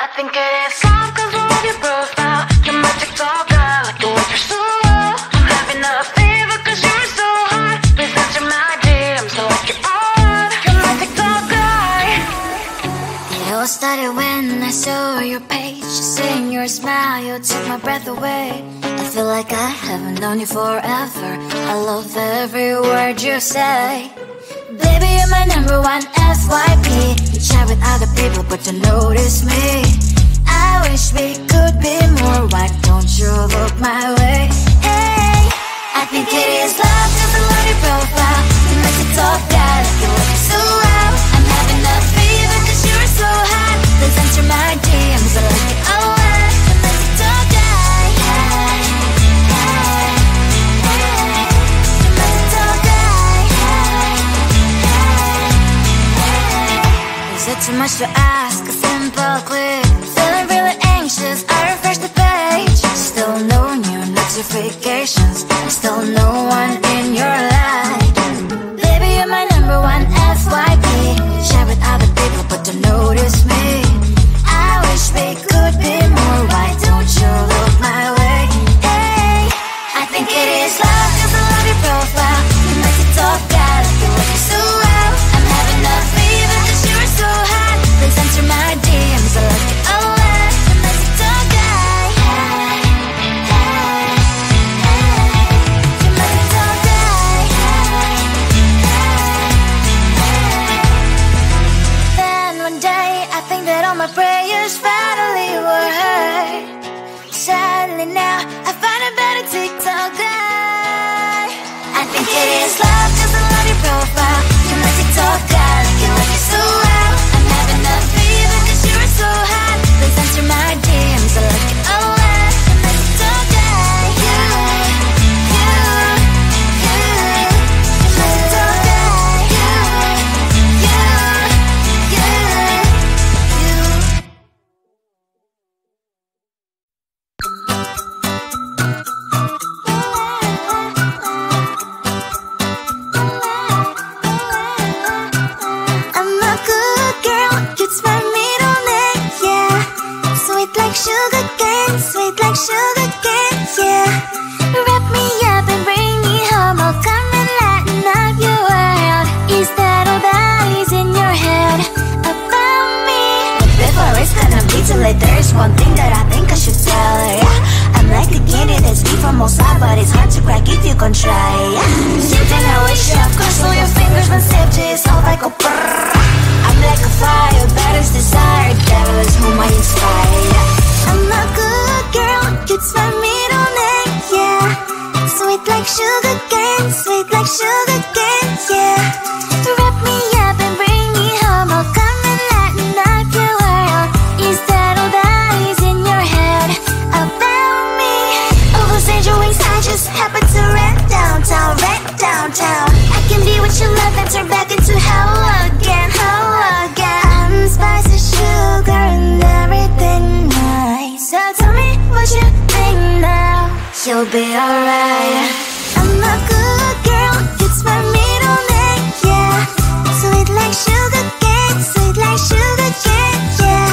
I think it is love cause I love your profile. You're my TikTok guy, like the way you're so low. I'm having a fever cause you're so hot. Please answer my DMs, I like you're on. You're my TikTok guy. It all started when I saw your page. Seeing your smile, you took my breath away. I feel like I haven't known you forever. I love every word you say. Baby, you're my number one FYP. You chat with other people but don't notice me. I wish we could be more. Why don't you look my way? Hey, I think it is love cause I love your profile. You make it talk guy like you look so loud. I'm having a fever cause you're so hot. Please answer my DMs, I like it a lot. You make it talk guy. Hey, hey, hey. You make it talk guy. Is it too much to ask? A simple click. Feeling really anxious, I refresh the page. Still no new notifications. Still no one in your life. Baby, you're my number one FYP. Share with other people but don't notice me. I wish we could be more. Why don't you look my way? Hey, I think it is love cause I love your profile. You make it talk guy like you look so well. I'm having a fever cause you're so hot. Please answer my DMs, I like it a lot. You make it talk guy. Hey, hey, hey. You make it talk guy. Hey, hey, hey. Then one day I think that all my prayers finally were heard. Sadly now I find a better TikTok guy. I think it is love cause I love your profile. You my TikTok guy like you like it so well. I'm having a fever cause you're so hot. Please answer my DMs, I like it a lot. You my TikTok guy. You my TikTok guy. I'm a good girl, it's my middle name, yeah. Sweet like sugar cane, sweet like sugar cane, yeah. Wrap me up and bring me home, I'll come and lighten up your world. Is that all that is in your head about me? Before it's gonna be too late, there's one thing that I think I should tell her, yeah. I'm like the candy that's deep from outside, but it's hard to crack if you can try, yeah. Something I wish you have crushed all your fingers when saved to yourself, I go brrrr. I'm like a fire, batters desire, devil is whom I inspire, yeah. I'm a good girl, it's my middle name, yeah. Sweet like sugar cane, sweet like sugar cane, yeah. Wrap me up and bring me home, I'll come and lighten up your world. Is that all that is in your head about me? Overstage your wings, I just happen to rent downtown, rent downtown. I can be what you love and turn back into hell again, hell again. I'm spicy sugar and everything nice. So tell me what you think now. You'll be alright. I'm a good girl, it's my middle name, yeah. Sweet like sugar cane, sweet like sugar cane, yeah.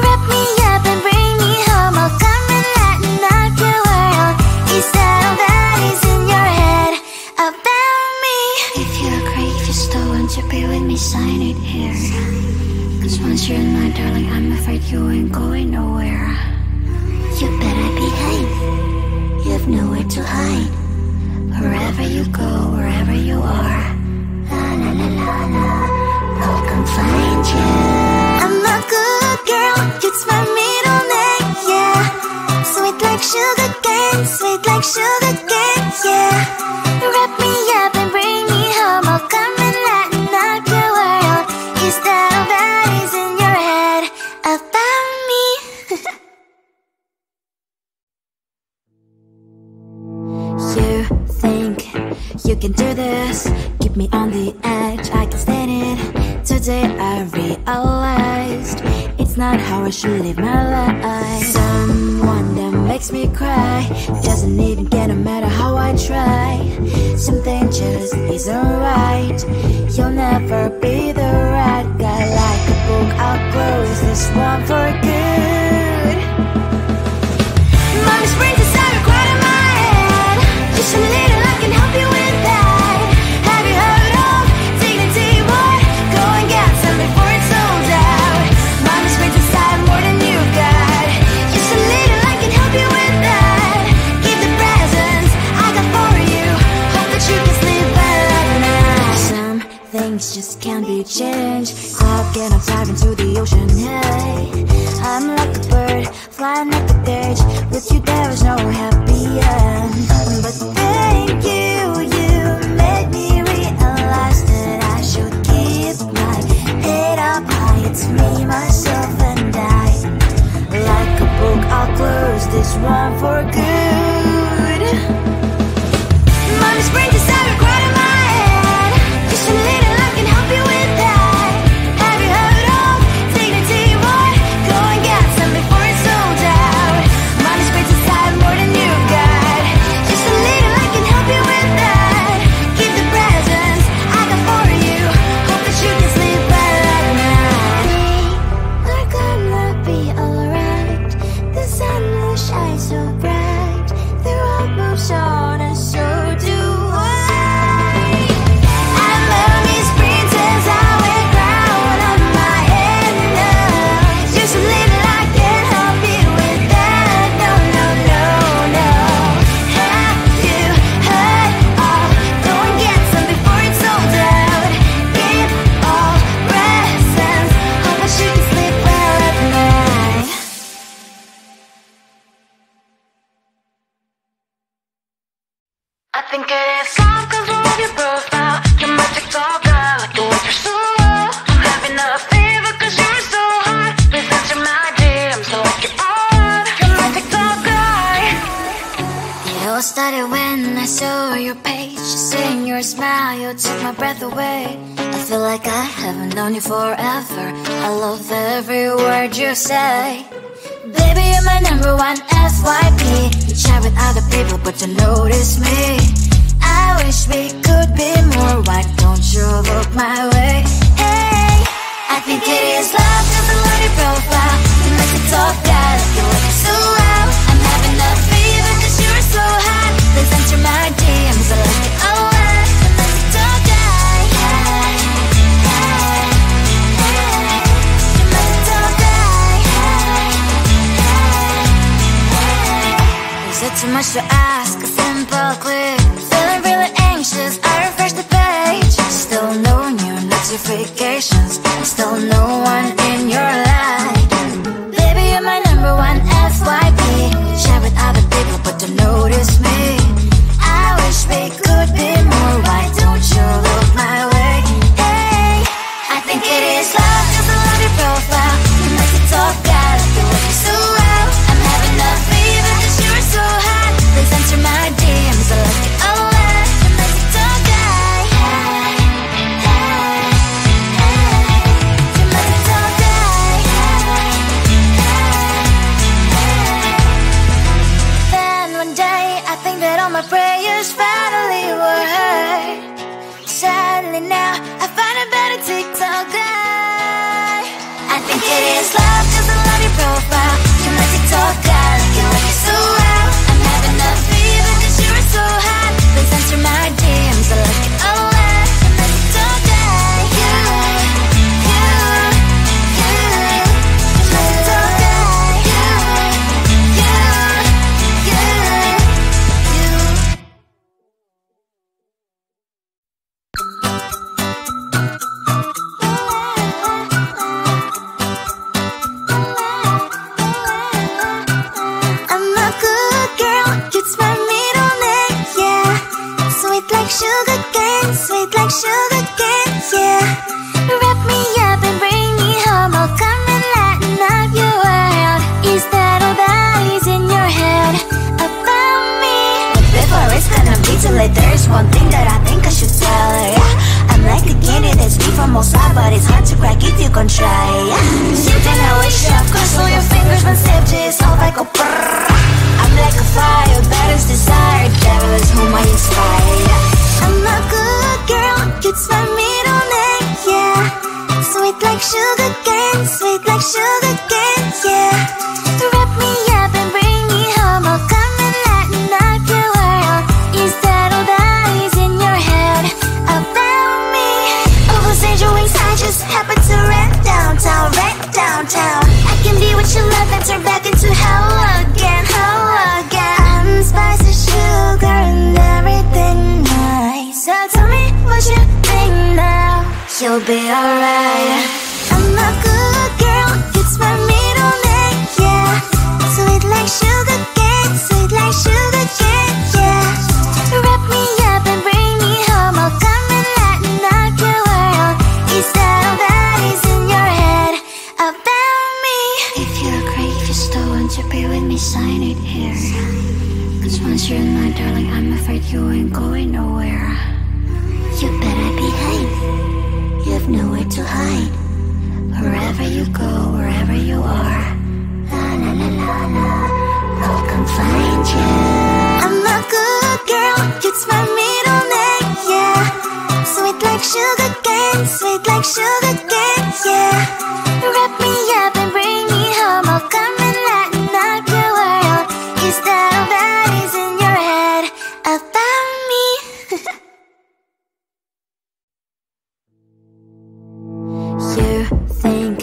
Wrap me up and bring me home, I'll come and lighten up your world. Is that all that is in your head about me? If you agree, if you still want to be with me, sign it here. Cause once you're in my darling, I'm afraid you ain't going nowhere. You better behave, you have nowhere to hide. Wherever you go, wherever you are, la la la la la, I'll come find you. I'm a good girl, it's my middle name, yeah. Sweet like sugar cane, sweet like sugar cane, yeah. Wrap me up and bring me home, I'll come and lighten up your world. Is that all that is in your head about me? You think you can do this, keep me on the edge, I can stand it. Today I realized it's not how I should live my life. Someone that makes me cry doesn't even get no matter how I try. Something just isn't right. You'll never be the right guy. Like a book, I'll close this one for good. this just can't be changed. Cloud and I'm diving to the ocean, hey. I'm like a bird, flying like a cage. With you there is no happy end. But thank you, you made me realize that I should keep my head up high. It's me, myself and I. Like a book, I'll close this one for good. Mommy's brain decided right in my head. Just a little, I can help you with that. Have you heard of dignity, boy? Go and get some before it's sold out. Mommy's brain decided more than you got. Just a little, I can help you with that. Keep the presents I got for you. Hope that you can sleep well at night. We're gonna be alright. The sun will shine so bright. The road moves on and so do I. And memories princess, I wear crown on my head now. Just a little, I can't help you with that. No, no, no, no. Have you heard of? Go and get some before it's sold out. Keep all presents. Hope that you can sleep well at night. I think it is all 'cause of your profile. You're my TikTok guy, like the way you're so low. I'm having a fever 'cause you're so hot. Please answer my DMs, so like you're on. You're my TikTok guy. It all started when I saw your page. Seeing your smile, you took my breath away. I feel like I haven't known you forever. I love every word you say. Baby, you're my number one FYP. You chat with other people, but you notice me. I wish we could be more. Why don't you look my way? Hey, I think it is love 'cause I love your profile. You make it talk guy, like you look so loud. I'm having a fever 'cause you're so hot. Please answer my DMs, I like it a lot. You make it talk guy. Hey, hey, hey. You make it talk guy. Hey, hey, hey. Is it too much to ask? A simple click. Feeling really anxious, I refresh the page. Still no new notifications. Still no one in your life. Baby, you're my number one FYP. Share with other people, but don't notice me. I wish we could be more. Why don't you look my way? Hey, I think it is love 'cause I love your profile. You make it talk guy, like you look so well. I'm having a fever 'cause you're so hot. Please answer my DMs, I like it a lot. You make it talk guy. Hey, hey, hey. You make it talk guy. Hey, hey, hey. Then one day I think that all my prayers finally were heard. Sadly now I find a better TikTok guy. I think it is love 'cause I love your profile. You my TikTok guy, like you look so well. I'm having a fever 'cause you're so hot. Please answer my DMs, I like it a lot. You my TikTok guy. You, you, you. You my TikTok guy. You, you, you, you. I'm a good girl, it's my middle name, yeah. Sweet like sugar cane, sweet like sugar cane, yeah. Wrap me up and bring me home, I'll come and lighten up your world. Is that all that is in your head about me? Before it's gonna be too late, there's one thing that I think I should tell her, yeah. I'm like the candy that's sweet from outside, but it's hard to crack if you can try, yeah. Something I wish you have crossed all your fingers when safety is off, I go brrrr. I'm like a fire, that is desire, devil is whom I inspire, yeah. I'm a good girl, it's my middle name, yeah. Sweet like sugar cane, sweet like sugar cane, yeah. Wrap me up and bring me home, I'll come and lighten up your world. Is that all that is in your head about me? All those angel wings I just happen to rent downtown, rent downtown. I can be what you love and turn back into hell again, hell again. I'm spicy sugar and everything nice. So tell me what you think now. You you'll be alright. I'm a good girl, it's my middle name, yeah. Sweet like sugar cane, sweet like sugar cane, yeah. Wrap me up and bring me home, I'll come and lighten up your world. Is that all that is in your head about me? If you're great, if you still want to be with me, sign it here. Cause once you're in my darling, I'm afraid you ain't going nowhere. You better behave, you have nowhere to hide. Wherever you go, wherever you are, la la la la la, I'll come find you. I'm a good girl, it's my middle name, yeah. Sweet like sugar cane, sweet like sugar cane, yeah. Wrap me up and bring me home, I'll come and lighten up your world. Is that all that is in your head about me? You think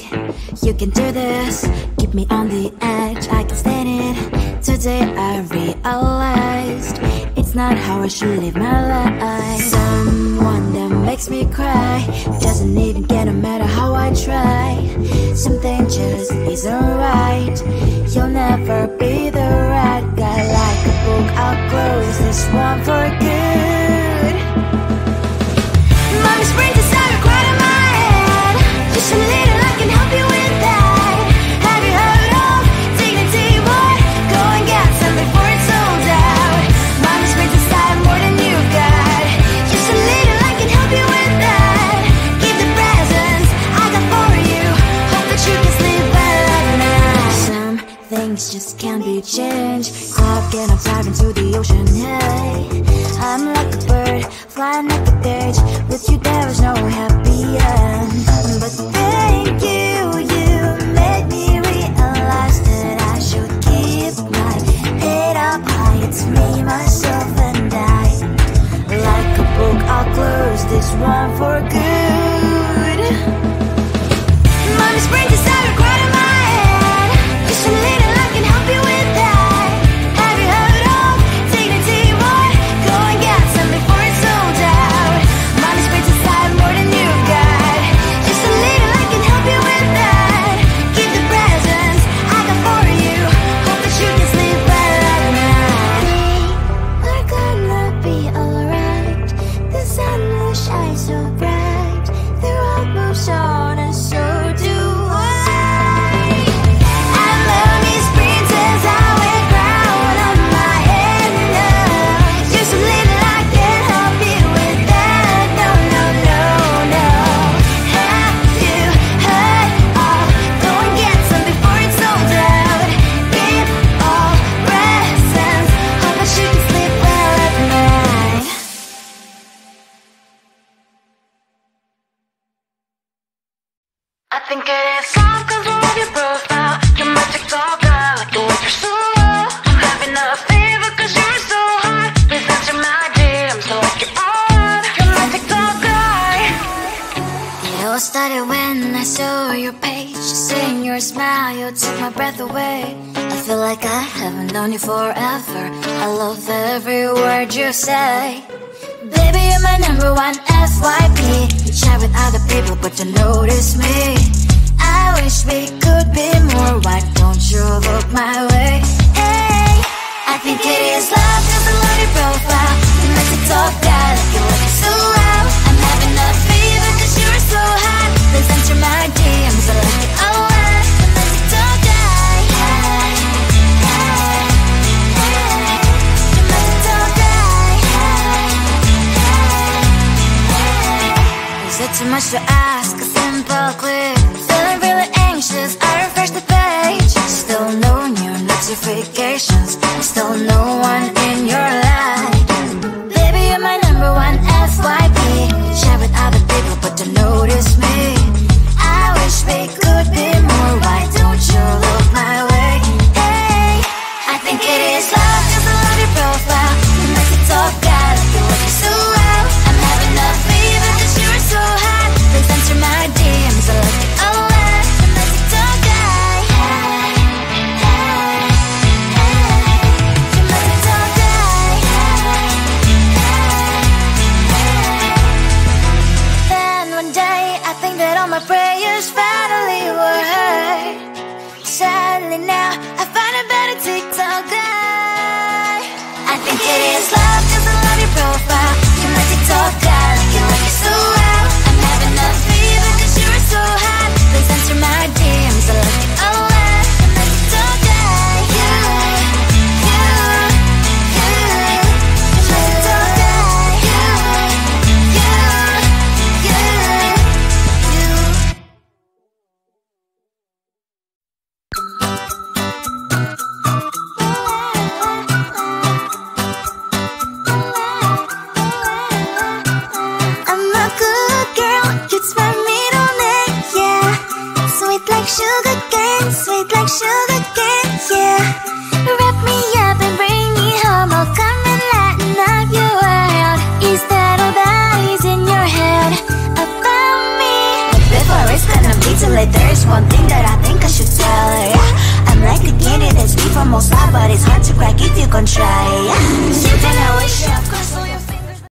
you can do this, keep me on the edge, I can stand it. Today I realized it's not how I should live my life. Someone that makes me cry doesn't even get no matter how I try. Something just isn't right, you'll never be the right guy. Like a book, I'll close this one for good. Mommy's brain decided quite in my head. Just a little, I can help you with that. Have you heard of dignity, boy? Go and get some before it's sold out. Mommy's brain decided more than you've got. Just a little, I can help you with that. Give the presents I got for you. Hope that you can sleep well at night. Some things just can't be changed. Stop getting diving into the ocean, hey. I'm like a bird, flying like a bird. With you there is no happy end. But thank you, you made me realize that I should keep my head up high. It's me, myself and I. Like a book, I'll close this one for good. Mommy's brain decided quite in my head. Just a little, I can help you with that. Have you heard of dignity, boy? Go and get some before it's sold out. Mommy's brain decided more than you've got. Just a little, I can help you with that. Give the presents I got for you. Hope that you can sleep well at night. We're gonna be alright. The sun will shine so bright. The road moves on and so do I. And mommy's princess, I wear crown on my head now. Just a little, I can help you with that. No, no, no, no. Have you heard of? Go and get some before it's sold out. Give all presents. Hope that you can sleep well at night. I think it is soft cause I love your profile. Your magic talk, I like the way you're so low. I'm having a fever cause you're so hot. Please answer my DMs, I like your on. Your magic talk, it all started when I saw your page. Seeing your smile, you took my breath away. I feel like I haven't known you forever. I love every word you say. Baby, you're my number one FYP. You chat with other people, but you notice me. I wish we could be more. Why don't you look my way? Hey, I think it is love, cause I love your profile. You make me talk guy, like you look so loud. I'm having a fever cause you're so hot. Please answer my DMs, I like it a lot. You make me talk guy. Hey, hey, hey. You make me talk guy. Is it too much to ask? A simple click. Feeling really anxious, I refresh the page. Still no new notifications. Still no one in your life. Baby, you're my number one FYP. Share with other people, but don't notice me. I wish we could be more. Why don't you look my way? Hey, I think it is love, cause I love your profile. You make me talk guy, like you look so well. I'm having a fever cause you're so hot. Please answer my DMs, I like it a lot. You make me talk guy. Hey, hey, hey. You make me talk it is love, 'cause I love your profile. You're my TikTok guy, like you so well. I'm having a fever 'cause you're so hot. Please answer my DMs, I like you a lot. I'm my TikTok guy, you're my TikTok guy, I'm a good girl, you'd spend me on it, yeah. Sweet like sugar cane, sweet like sugar cane, yeah. Wrap me up and bring me home, I'll come and lighten up your world. Is that all that is in your head about me? Before it's gonna be too late, there's one thing that I think I should tell her, yeah. I'm like the candy that's free from most high, but it's hard to crack if you can try, yeah. You can always shove.